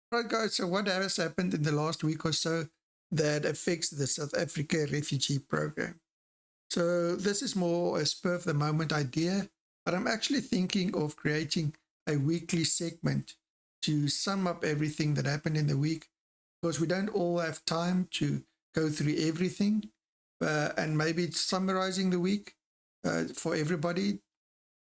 Right, guys. So, what has happened in the last week or so that affects the South Africa refugee program? So, this is more a spur of the moment idea, but I'm actually thinking of creating a weekly segment to sum up everything that happened in the week because we don't all have time to go through everything, and maybe summarizing the week for everybody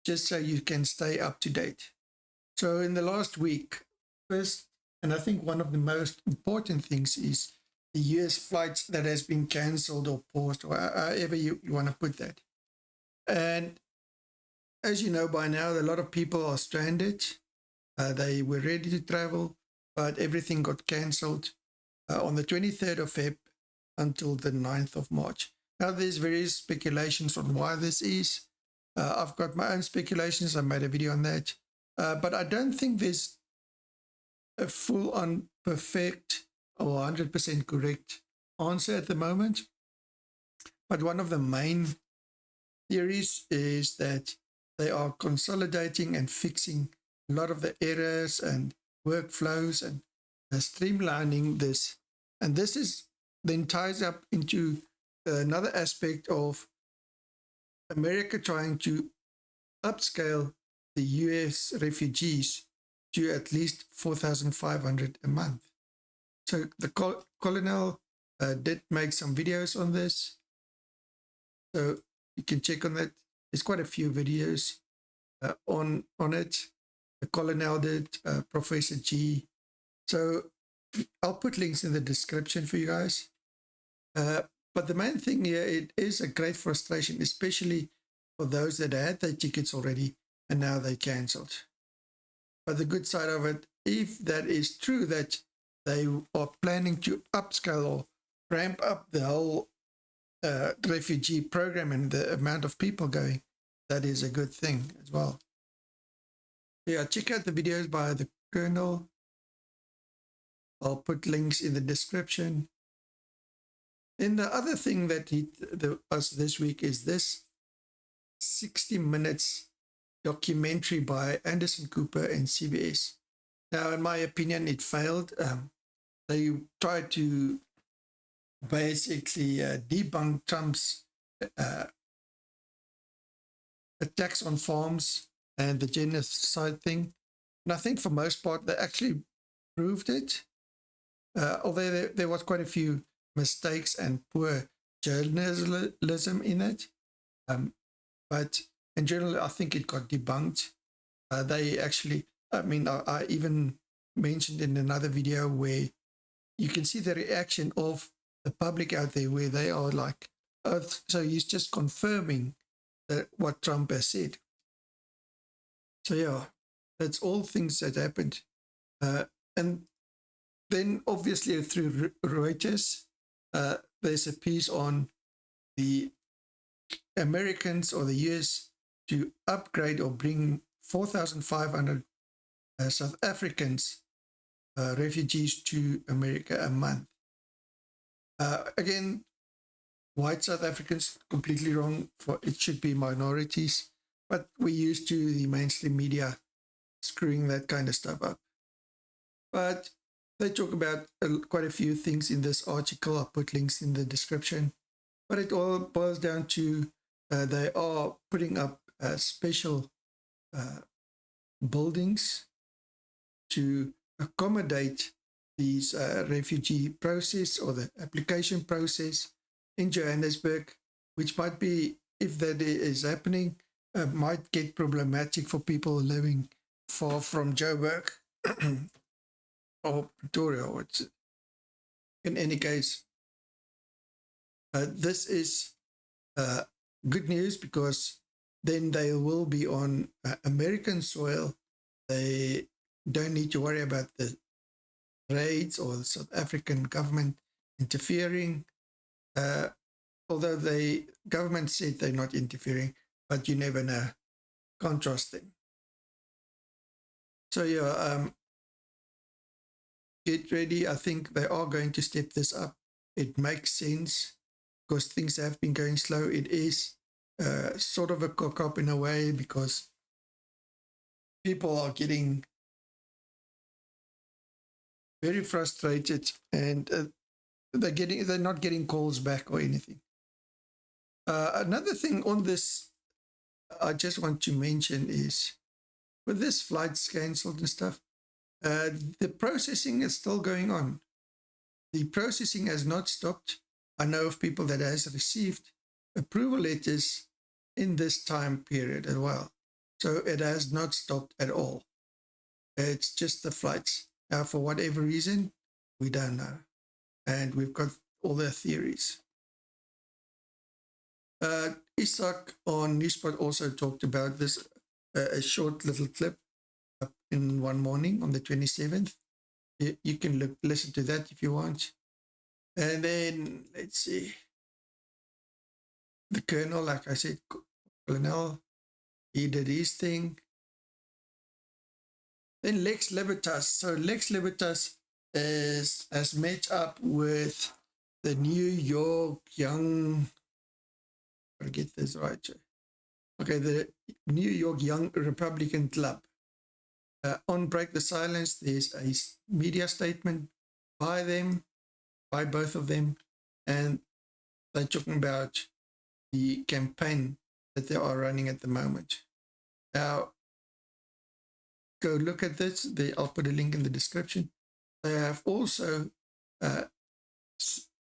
just so you can stay up to date. So, in the last week, first, and I think one of the most important things is the US flights that has been cancelled or paused, or however you want to put that. And as you know by now, a lot of people are stranded. They were ready to travel, but everything got cancelled on the 23rd of Feb until the 9th of March. Now, there's various speculations on why this is. I've got my own speculations. I made a video on that. But I don't think there's a full on perfect or 100% correct answer at the moment. But one of the main theories is that they are consolidating and fixing a lot of the errors and workflows and streamlining this. And this is then ties up into another aspect of America trying to upscale the US refugees to at least 4,500 a month. So the colonel did make some videos on this. So you can check on that. There's quite a few videos on it. The colonel did, Professor G. So I'll put links in the description for you guys. But the main thing here, it is a great frustration, especially for those that had their tickets already and now they cancelled. But the good side of it, if that is true, that they are planning to upscale or ramp up the whole refugee program and the amount of people going, that is a good thing as well. Yeah, check out the videos by the Colonel. I'll put links in the description. Then the other thing that us this week is this 60 minutes documentary by Anderson Cooper and CBS. Now, in my opinion, it failed. They tried to basically debunk Trump's attacks on farms and the genocide thing. And I think for most part, they actually proved it. Although there was quite a few mistakes and poor journalism in it. But in general, I think it got debunked. They actually, I even mentioned in another video where you can see the reaction of the public out there where they are like, oh, so he's just confirming that what Trump has said. So yeah, that's all things that happened. And then obviously through Reuters, there's a piece on the Americans or the US to upgrade or bring 4,500 South Africans, refugees to America a month. Again, white South Africans, completely wrong. For it should be minorities, but we're used to the mainstream media screwing that kind of stuff up. But they talk about quite a few things in this article. I'll put links in the description. But it all boils down to they are putting up special buildings to accommodate these refugee process or the application process in Johannesburg, which might be, if that is happening, might get problematic for people living far from Joburg or Pretoria. In any case, this is good news because then they will be on American soil. They don't need to worry about the raids or the South African government interfering. Although the government said they're not interfering, but you never know. Can't trust them. So yeah, get ready. I think they are going to step this up. It makes sense because things have been going slow. It is sort of a cock-up in a way because people are getting very frustrated, and they're not getting calls back or anything. Another thing on this, I just want to mention is with this flights cancelled and stuff, the processing is still going on. The processing has not stopped. I know of people that has received approval letters in this time period as well. So it has not stopped at all. It's just the flights. Now, for whatever reason, we don't know. And we've got all their theories. Isak on Newspot also talked about this, a short little clip in one morning on the 27th. You can listen to that if you want. And then, let's see. The colonel, like I said, Colonel, he did his thing. Then Lex Libertas. So Lex Libertas has met up with the New York Young, I'll get this right. Okay, the New York Young Republican Club. On Break the Silence, there's a media statement by both of them, and they're talking about the campaign that they are running at the moment. Now, go look at this. I'll put a link in the description. They have also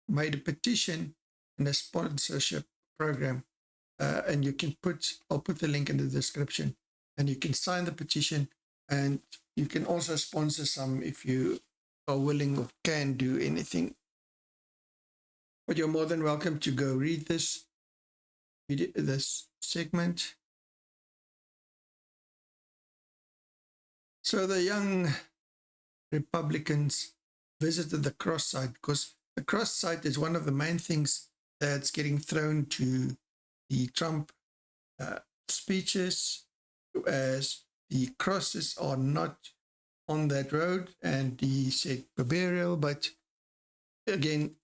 made a petition and a sponsorship program, and I'll put the link in the description, and you can sign the petition, and you can also sponsor some if you are willing or can do anything. But you're more than welcome to go read this segment. So the young Republicans visited the cross site, because the cross site is one of the main things that's getting thrown to the Trump speeches, as the crosses are not on that road, and he said burial, but again,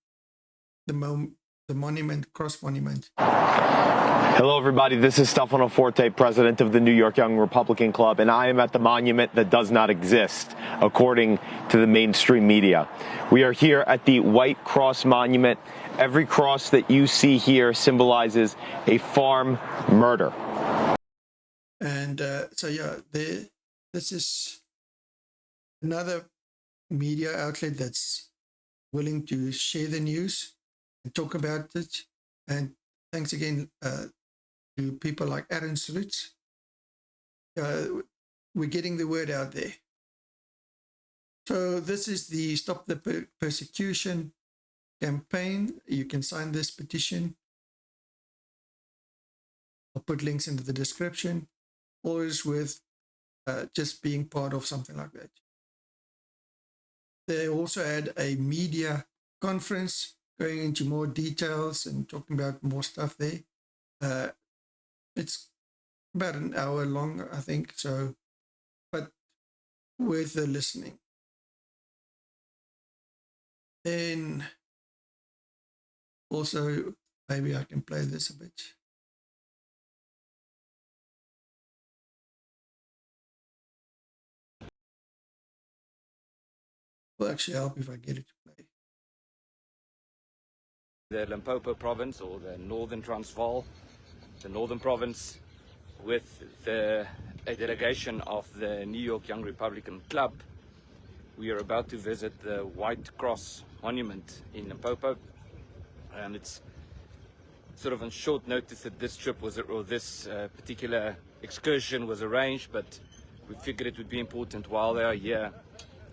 the monument, cross monument. Hello, everybody. This is Stefano Forte, president of the New York Young Republican Club, and I am at the monument that does not exist, according to the mainstream media. We are here at the White Cross Monument. Every cross that you see here symbolizes a farm murder. And this is another media outlet that's willing to share the news and talk about it. And thanks again to people like Aaron Slutz. We're getting the word out there. So this is the Stop the Persecution campaign. You can sign this petition. I'll put links into the description. Always with just being part of something like that. They also had a media conference going into more details and talking about more stuff there. It's about an hour long, I think, so, but worth the listening. Then also, maybe I can play this a bit. Will actually help if I get it to play. The Limpopo province, or the Northern Transvaal, the Northern Province, with a delegation of the New York Young Republican Club. We are about to visit the White Cross Monument in Limpopo, and it's sort of on short notice that this trip was, or this particular excursion was arranged, but we figured it would be important while they are here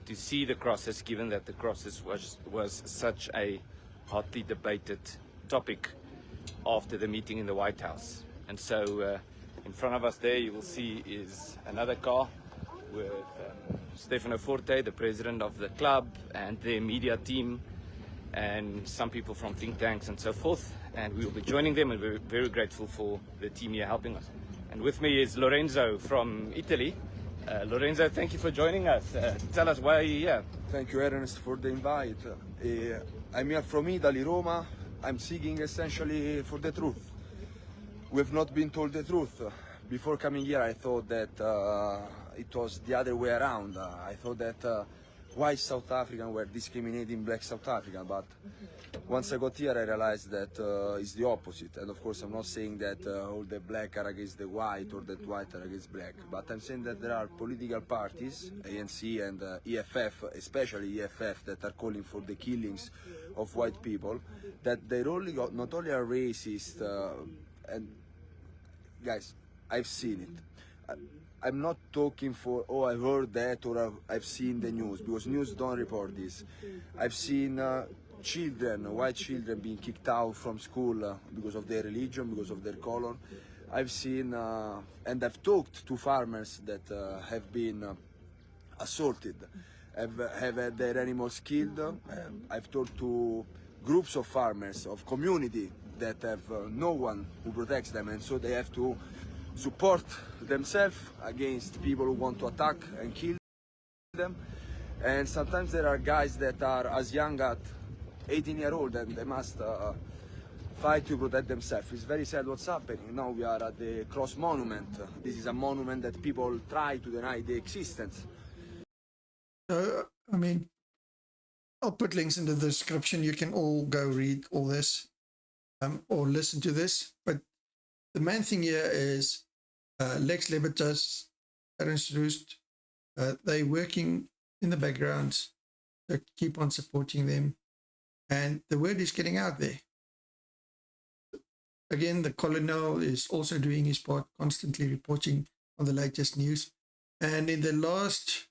to see the crosses, given that the crosses was such a hotly debated topic after the meeting in the White House. And so in front of us there you will see is another car with Stefano Forte, the president of the club, and their media team, and some people from think tanks and so forth. And we will be joining them, and we're very grateful for the team here helping us. And with me is Lorenzo from Italy. Lorenzo, thank you for joining us. Tell us why you're here. Thank you, Ernest, for the invite. I'm here from Italy, Roma. I'm seeking essentially for the truth. We've not been told the truth. Before coming here, I thought that it was the other way around. I thought that white South African were discriminating black South African, but once I got here, I realized that it's the opposite. And of course, I'm not saying that all the black are against the white or that white are against black, but I'm saying that there are political parties, ANC and EFF, especially EFF, that are calling for the killings of white people, that they not only are racist, and guys, I've seen it. I'm not talking for, oh, I heard that or I've seen the news, because news don't report this. I've seen children, white children, being kicked out from school because of their religion, because of their color. I've seen and I've talked to farmers that have been assaulted, have had their animals killed. I've talked to groups of farmers, of community that have no one who protects them, and so they have to support themselves against people who want to attack and kill them. And sometimes there are guys that are as young as 18-year-old and they must fight to protect themselves. It's very sad what's happening. Now we are at the Cross Monument. This is a monument that people try to deny the existence. So, I mean, I'll put links in the description. You can all go read all this or listen to this. But the main thing here is Lex Libertas, Ernst Roost, they're working in the background, so keep on supporting them. And the word is getting out there. Again, the colonel is also doing his part, constantly reporting on the latest news. And in the last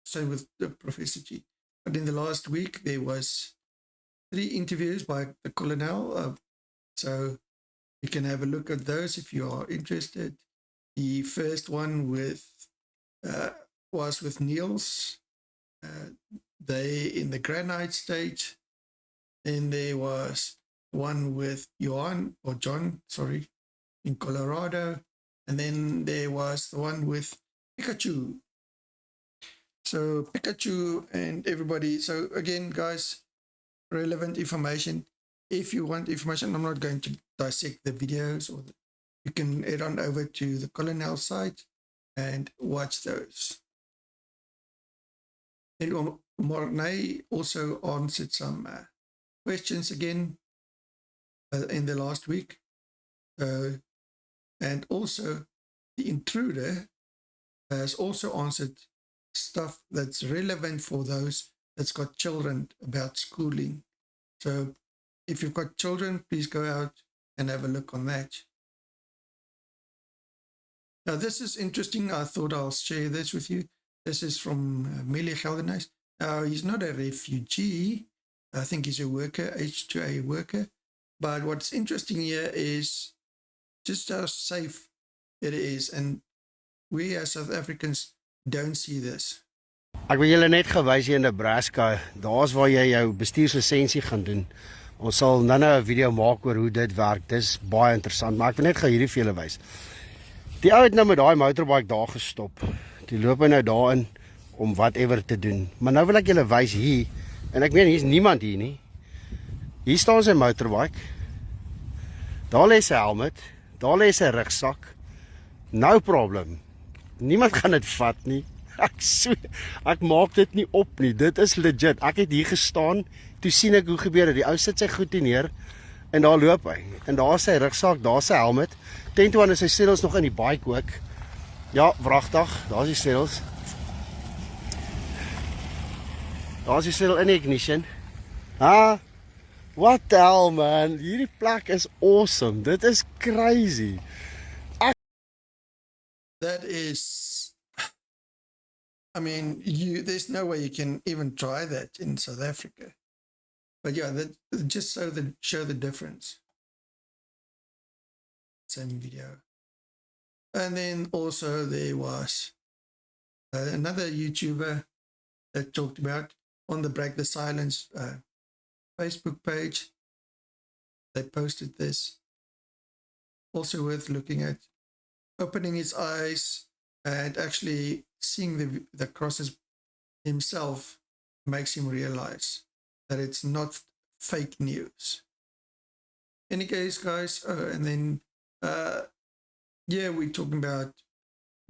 so with the Professor G, but in the last week there was 3 interviews by the colonel. So you can have a look at those if you are interested. The first one was with Niels. They in the granite state. Then there was one with John, in Colorado. And then there was the one with Pikachu. So Pikachu and everybody. So again, guys, relevant information. If you want information, I'm not going to dissect the videos, or you can head on over to the Colonel site and watch those. Then Mornay also answered some questions again in the last week. And also the intruder has also answered stuff that's relevant for those that's got children about schooling. So if you've got children, please go out and have a look on that. Now this is interesting. I thought I'll share this with you. This is from Melee Geldenhuis. Now he's not a refugee. I think he's a worker, H2A worker. But what's interesting here is just how safe it is. And we as South Africans don't see this. Ek wil julle net gewys hier in Nebraska, daar's waar jy jou bestuurslisensie gaan doen. Ons sal nou 'n video maak oor hoe dit werk. Dis baie interessant, maar ek wil net gou hierdie vir julle wys. Die ou het nou met daai motorbike daar gestop. Die loop hy nou daarin om whatever te doen. Maar nou wil ek julle wys hier, en ek meen hier's niemand hier nie. Hier staan sy motorbike. Daar lê sy helmet, daar lê sy rugsak. No problem. Niemand gaan dit vat nie. Ek maak dit nie op nie. Dit is legit. Ek het hier gestaan, toe sien ek hoe gebeur dit. Die ou sit sy goed neer en daar loop hy. En daar is sy rugsak, daar is sy helmet. Tentoon is sy sedels nog in die bike ook. Ja, wragtig, daar is die sedels. Daar is die sedel in die ignition. What the hell, man? Hierdie plek is awesome. Dit is crazy. That is, I mean, there's no way you can even try that in South Africa. But yeah, just so to show the difference. Same video. And then also there was another YouTuber that talked about on the Break the Silence Facebook page. They posted this. Also worth looking at. Opening his eyes and actually seeing the crosses himself makes him realize that it's not fake news. Any case, guys, and then yeah, we're talking about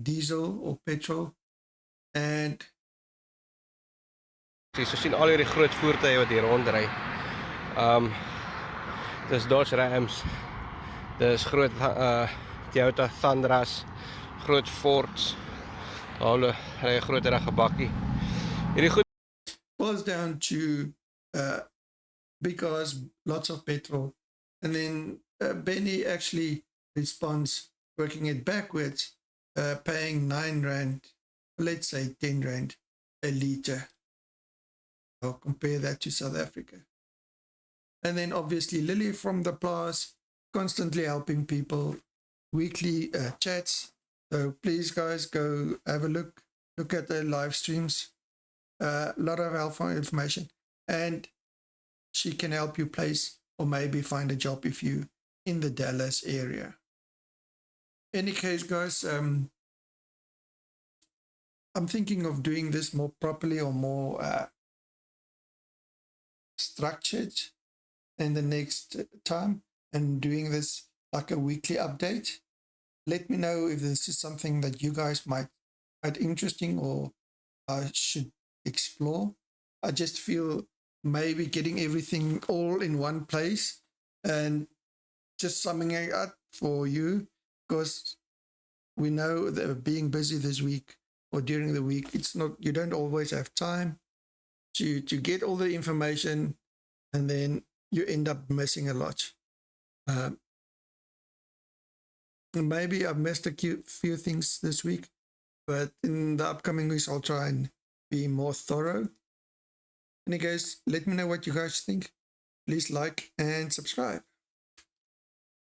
diesel or petrol. And So sien al hierdie groot voertuie wat hier rondry. Dis Dodge Rams. Dis groot Toyota Thundras, groot Fords. Hulle ry 'n groterige bakkie. Hierdie goed boils down to big cars, lots of petrol. And then Benny actually responds, working it backwards, paying 9 Rand, let's say 10 Rand a litre. I'll compare that to South Africa. And then obviously Lily from the Plaas, constantly helping people, weekly chats. So please guys, go have a look at the live streams. A lot of helpful information, and she can help you place or maybe find a job if you in the Dallas area. Any case, guys, I'm thinking of doing this more properly or more structured in the next time, and doing this like a weekly update. Let me know if this is something that you guys might find interesting or should explore. I just feel maybe getting everything all in one place and just summing it up for you, because we know that being busy this week or during the week, it's not, you don't always have time to get all the information, and then you end up missing a lot. Maybe I've missed a few things this week, but in the upcoming weeks, I'll try and be more thorough. Any guys, let me know what you guys think. Please like and subscribe.